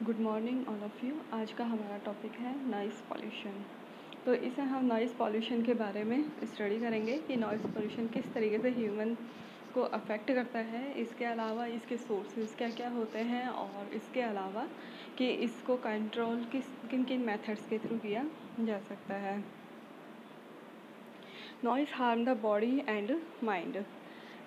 Good morning all of you. आज का हमारा टॉपिक है नॉइज़ पॉल्यूशन। तो इसे हम नॉइज़ पॉल्यूशन के बारे में स्टडी करेंगे कि नॉइज़ पॉल्यूशन किस तरीके से ह्यूमन को अफेक्ट करता है। इसके अलावा इसके सोर्सेज क्या क्या होते हैं और इसके अलावा कि इसको कंट्रोल किन किन मेथड्स के थ्रू किया जा सकता है। Noise harm the body and mind.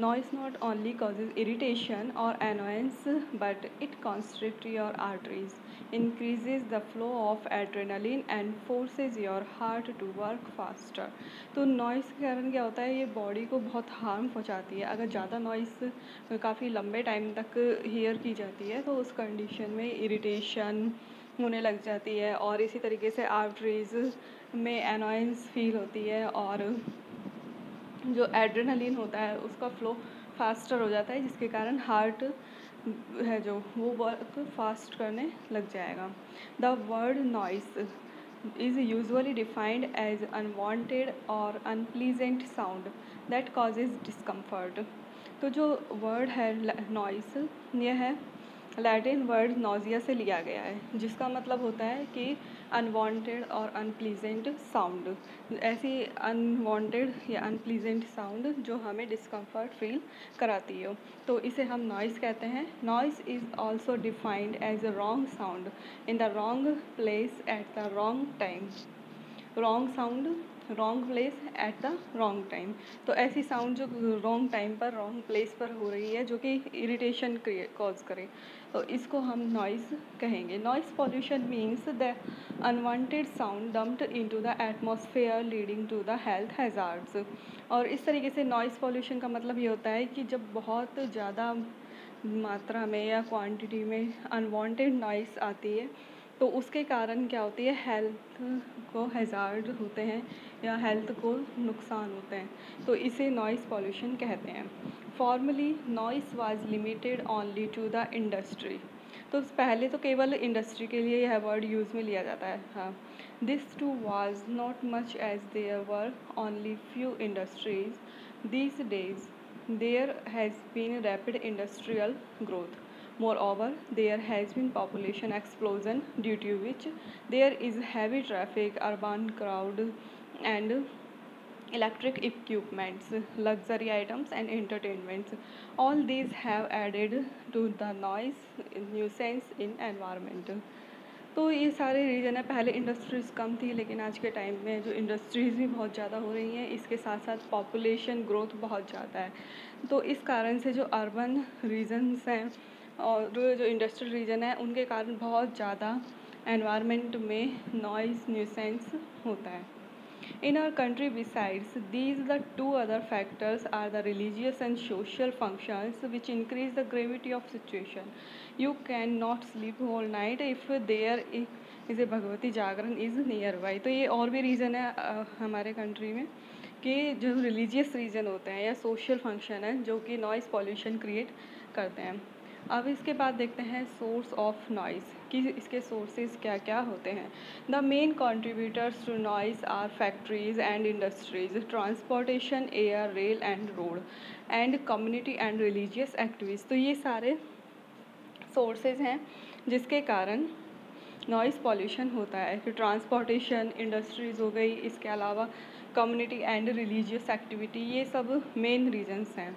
Noise not only causes irritation or annoyance, but it constricts your arteries, increases the flow of adrenaline and forces your heart to work faster. तो noise के कारण क्या होता है, ये body को बहुत harm पहुंचाती है। अगर ज़्यादा नॉइज़ काफ़ी लंबे टाइम तक हियर की जाती है तो उस कंडीशन में इरिटेशन होने लग जाती है और इसी तरीके से आर्टरीज में एनॉयंस फील होती है और जो एड्रेनलिन होता है उसका फ्लो फास्टर हो जाता है, जिसके कारण हार्ट है जो वो वर्क फास्ट करने लग जाएगा. The word noise is usually defined as unwanted और unpleasant sound that causes discomfort. तो जो वर्ड है नॉइस, यह है लैटिन वर्ड नोजिया से लिया गया है, जिसका मतलब होता है कि अनवांटेड और अनप्लीजेंट साउंड. ऐसी अनवांटेड या अनप्लीजेंट साउंड जो हमें डिस्कम्फर्ट फील कराती हो, तो इसे हम नॉइज़ कहते हैं. Noise is also defined as a wrong sound in the wrong place at the wrong time. Wrong sound wrong place at the wrong time. तो ऐसी साउंड जो रॉन्ग टाइम पर रॉन्ग प्लेस पर हो रही है जो कि इरिटेशन कॉज करे, तो इसको हम नॉइज़ कहेंगे. Noise pollution means the unwanted sound dumped into the atmosphere leading to the health hazards. और इस तरीके से नॉइज़ पॉल्यूशन का मतलब ये होता है कि जब बहुत ज़्यादा मात्रा में या क्वांटिटी में अनवांटेड नॉइज़ आती है तो उसके कारण क्या होती है, हेल्थ को हैज़ार्ड होते हैं या हेल्थ को नुकसान होते हैं, तो इसे नॉइज़ पॉल्यूशन कहते हैं. Formally noise was limited only to the industry. तो पहले तो केवल इंडस्ट्री के लिए यह वर्ड यूज़ में लिया जाता है. हाँ, this too was not much as there were only few industries these days. There has been rapid industrial growth. Moreover, there has been population explosion due to which there is heavy traffic, urban crowd, and electric equipments, luxury items, and entertainments. All these have added to the noise nuisance in environment. तो ये सारे reason है. पहले industries कम थी, लेकिन आज के time में जो इंडस्ट्रीज़ भी बहुत ज़्यादा हो रही हैं, इसके साथ साथ पॉपुलेशन ग्रोथ बहुत ज़्यादा है. तो इस कारण से जो अर्बन रीजन्स हैं और जो इंडस्ट्रियल रीजन है, उनके कारण बहुत ज़्यादा एनवायरनमेंट में नॉइज़ न्यूसेंस होता है. In our country, besides these, the two other factors are the religious and social functions which increase the gravity of situation. You cannot sleep whole night if there is a Bhagwati Jagran is nearby. तो ये और भी reason है हमारे country में कि जो religious reason होते हैं या सोशल फंक्शन है जो कि नॉइज़ पॉल्यूशन क्रिएट करते हैं. अब इसके बाद देखते हैं सोर्स ऑफ नॉइज़ कि इसके सोर्सेज क्या क्या होते हैं. The main contributors to noise are factories and industries, transportation, air, rail and road, and community and religious activities. तो ये सारे सोर्सेज हैं जिसके कारण नॉइज़ पॉल्यूशन होता है. कि ट्रांसपोर्टेशन, इंडस्ट्रीज़ हो गई, इसके अलावा कम्युनिटी एंड रिलीजियस एक्टिविटी, ये सब मेन रीजन्स हैं.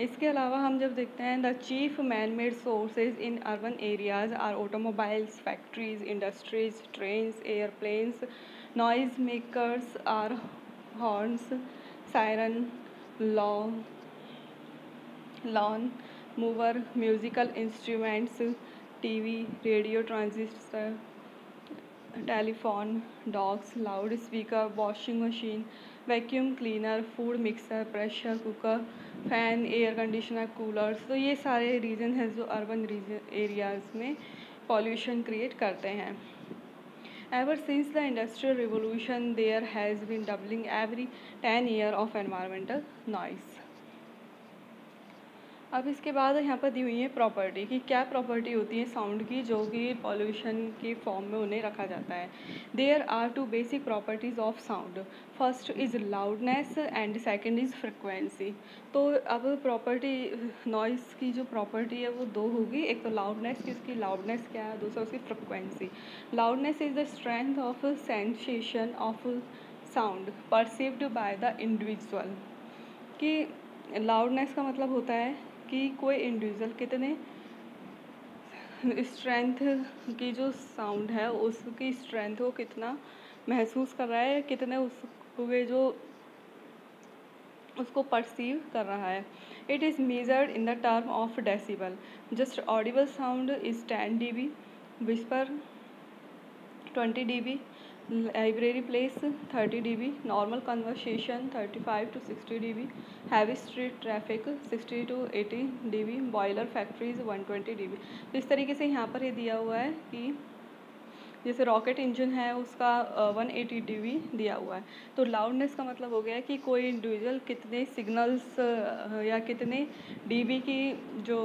इसके अलावा हम जब देखते हैं the chief man made sources in urban areas are automobiles, factories, industries, trains, airplanes. Noise makers are horns, siren, lawn mower, musical instruments, TV, radio, transistor, telephone, dogs, loud speaker, washing machine, vacuum cleaner, food mixer, pressure cooker, fan, air conditioner, coolers. तो ये सारे reason हैं जो urban region areas में pollution create करते हैं. Ever since the Industrial Revolution, there has been doubling every 10 years of environmental noise. अब इसके बाद यहाँ पर दी हुई है प्रॉपर्टी कि क्या प्रॉपर्टी होती है साउंड की जो कि पॉल्यूशन की फॉर्म में उन्हें रखा जाता है। There are two basic properties of sound, first is loudness and second is frequency. तो अब प्रॉपर्टी नॉइस की जो प्रॉपर्टी है वो दो होगी, एक तो लाउडनेस की, उसकी लाउडनेस क्या है, दूसरा उसकी frequency. Loudness is the strength of sensation of sound perceived by the individual. कि लाउडनेस का मतलब होता है कि कोई इंडिविजुअल कितने स्ट्रेंथ की जो साउंड है उसकी स्ट्रेंथ को कितना महसूस कर रहा है, कितने उसके जो उसको परसीव कर रहा है। It is measured in the term of decibel. Just Audible sound is 10 dB, whisper 20 dB, library place 30 dB, normal conversation 35 to 60 dB, heavy street traffic 60 to 80 dB, boiler factories 120 dB। तो इस तरीके से यहाँ पर ये दिया हुआ है कि जैसे रॉकेट इंजन है उसका 180 dB दिया हुआ है। तो लाउडनेस का मतलब हो गया कि कोई इंडिविजुअल कितने सिग्नल्स या कितने dB की जो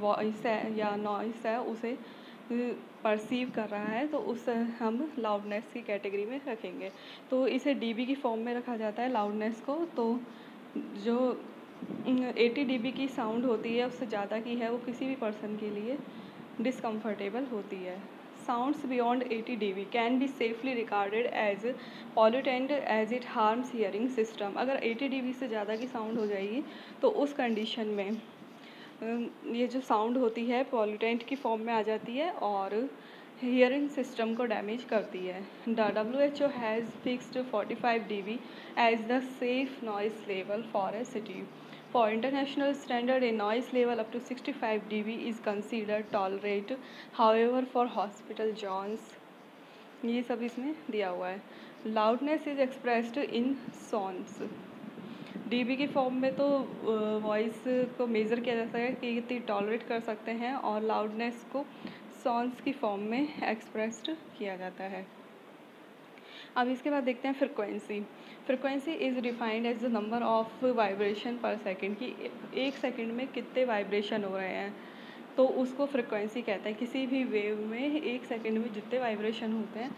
वॉइस है या नॉइस है उसे परसीव कर रहा है, तो उस हम लाउडनेस की कैटेगरी में रखेंगे। तो इसे dB की फॉर्म में रखा जाता है लाउडनेस को। तो जो 80 dB की साउंड होती है उससे ज़्यादा की है वो किसी भी पर्सन के लिए डिसकम्फर्टेबल होती है। Sounds beyond 80 dB can be safely regarded as pollutant as it harms hearing system. अगर 80 dB से ज़्यादा की साउंड हो जाएगी तो उस कंडीशन में ये जो साउंड होती है पॉल्यूटेंट की फॉर्म में आ जाती है और हियरिंग सिस्टम को डैमेज करती है। The WHO has fixed 45 dB as the safe noise level for a city. For international standard, a noise level up to 65 dB is considered tolerate. However, for hospital zones, ये सब इसमें दिया हुआ है। Loudness is expressed in sons. DB की form में तो voice को मेज़र किया जाता है कि कितनी टॉलरेट कर सकते हैं, और लाउडनेस को सॉन्स की फॉर्म में एक्सप्रेस्ड किया जाता है। अब इसके बाद देखते हैं frequency. Frequency is defined as the number of vibration per second, कि एक सेकेंड में कितने वाइब्रेशन हो रहे हैं, तो उसको फ्रिक्वेंसी कहते हैं। किसी भी वेव में एक सेकेंड में जितने वाइब्रेशन होते हैं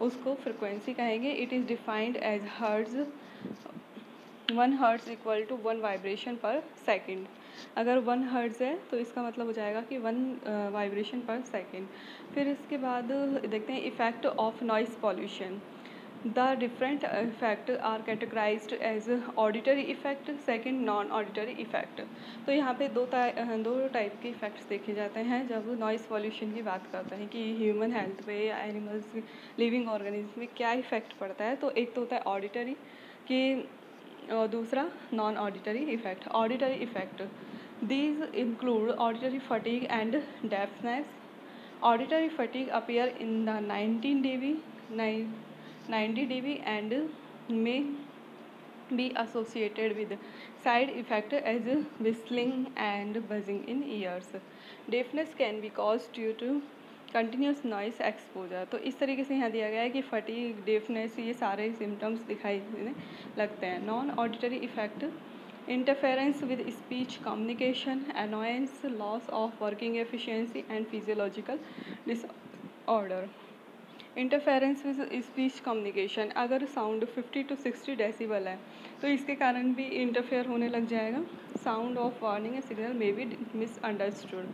उसको फ्रिक्वेंसी कहेंगे। It is defined as hertz, 1 hertz equal to 1 vibration per second. अगर 1 हर्ट्ज़ है तो इसका मतलब हो जाएगा कि 1 वाइब्रेशन पर सेकेंड। फिर इसके बाद देखते हैं effect of noise pollution. The different effect are categorized as auditory effect, second non auditory effect. तो यहाँ पे दो टाइप के इफ़ेक्ट्स देखे जाते हैं जब नॉइस पॉल्यूशन की बात करते हैं कि ह्यूमन हेल्थ पे या एनिमल्स लिविंग ऑर्गेनिज्म में क्या इफ़ेक्ट पड़ता है। तो एक तो होता है ऑडिटरी कि, और दूसरा non auditory effect. Auditory effect, these include auditory fatigue and deafness. Auditory fatigue appear in the 90 dB and may be associated with side effect as whistling and buzzing in ears. Deafness can be caused due to continuous noise exposure. तो इस तरीके से यहाँ दिया गया है कि fatigue, deafness, ये सारे सिम्टम्स दिखाई देने लगते हैं। Non auditory effect, interference with speech communication, annoyance, loss of working efficiency and physiological disorder. Interference with speech communication, अगर साउंड 50 to 60 डेसिबल है तो इसके कारण भी इंटरफेयर होने लग जाएगा। Sound of warning A signal may be misunderstood.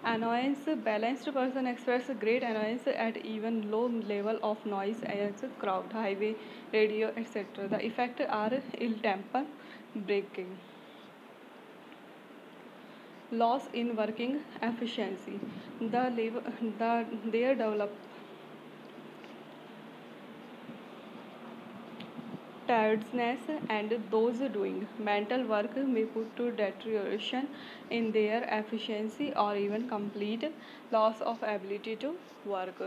Annoyance, balanced person express great annoyance at even low level of noise as crowd, highway, radio, etc. The effects are ill temper, breaking, loss in working efficiency. Their develop tiredness, and those doing mental work may put to deterioration in their efficiency or even complete loss of ability to work.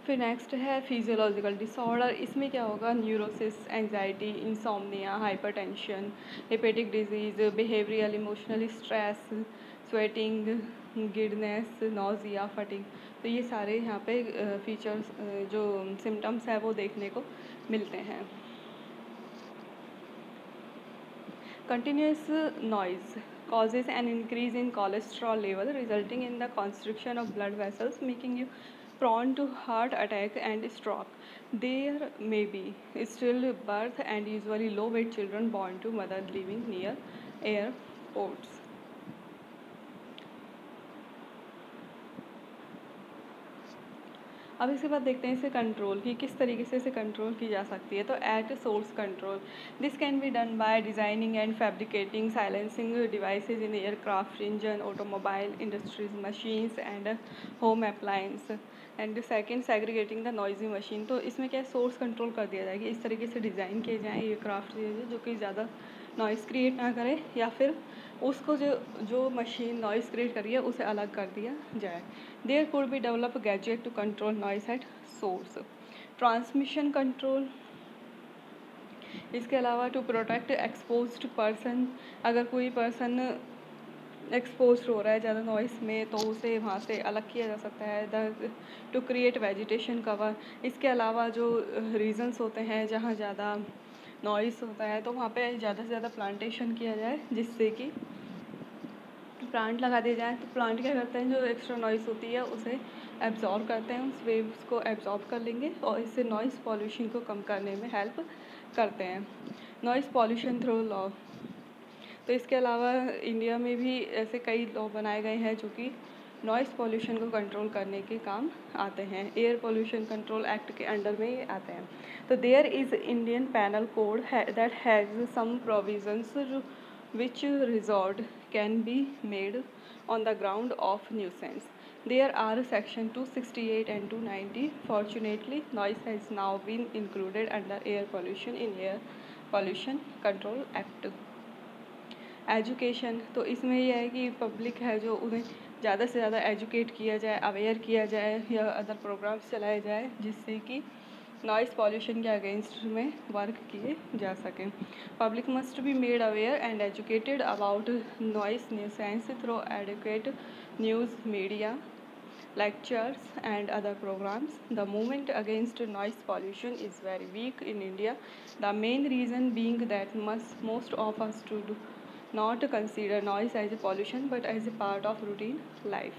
फिर next है physiological disorder. इसमें क्या होगा, neurosis, anxiety, insomnia, hypertension, hepatic disease, behavioural emotional stress, sweating, giddiness, nausea, फटिंग। तो ये सारे यहाँ पे फीचर्स जो सिम्टम्स है वो देखने को मिलते हैं। Continuous noise causes an increase in cholesterol level, resulting in the constriction of blood vessels, making you prone to heart attack and stroke. There may be stillbirth and usually low weight children born to mothers living near airports. अब इसके बाद देखते हैं इसे control की किस तरीके से इसे कंट्रोल की जा सकती है। तो at source control, this can be done by designing and fabricating silencing devices in aircraft engine, automobile industries, machines and home appliance. And second, segregating the noisy machine. तो इसमें क्या सोर्स कंट्रोल कर दिया जाएगा, इस तरीके से डिज़ाइन किए जाएँ एयरक्राफ्ट जो कि ज़्यादा नॉइस क्रिएट ना करे, या फिर उसको जो मशीन नॉइस क्रिएट कर रही है उसे अलग कर दिया जाए। There could be develop gadget to control noise at source. Transmission control, इसके अलावा टू प्रोटेक्ट एक्सपोज्ड पर्सन, अगर कोई पर्सन एक्सपोज हो रहा है ज़्यादा नॉइस में तो उसे वहाँ से अलग किया जा सकता है। टू क्रिएट वेजिटेशन कवर, इसके अलावा जो रीजन्स होते हैं जहाँ ज़्यादा नॉइस होता है तो वहाँ पे ज़्यादा से ज़्यादा प्लांटेशन किया जाए, जिससे कि प्लांट लगा दिए जाए। तो प्लांट क्या करते हैं, जो एक्स्ट्रा नॉइस होती है उसे एब्जॉर्ब करते हैं, उस वेव्स को एब्जॉर्ब कर लेंगे और इससे नॉइस पॉल्यूशन को कम करने में हेल्प करते हैं। नॉइस पॉल्यूशन थ्रू लॉ, तो इसके अलावा इंडिया में भी ऐसे कई लॉ बनाए गए हैं जो कि नॉइस पॉल्यूशन को कंट्रोल करने के काम आते हैं। एयर पॉल्यूशन कंट्रोल एक्ट के अंडर में ये आते हैं। तो there is Indian penal code that has some provisions which resort can be made on the ground of nuisance. There are section 268 and 290. Fortunately, noise has now been included under air pollution in Air Pollution Control Act. Education, तो इसमें यह है कि public है जो उन्हें ज़्यादा से ज़्यादा एजुकेट किया जाए, अवेयर किया जाए या अदर प्रोग्राम्स चलाए जाए जिससे कि नॉइस पॉल्यूशन के अगेंस्ट में वर्क किए जा सकें। Public must be made aware and educated about noise nuisance through educate news media, lectures and other programs. The movement against noise pollution is very weak in India. The main reason being that most of us do not consider noise as a pollution but as a part of routine life.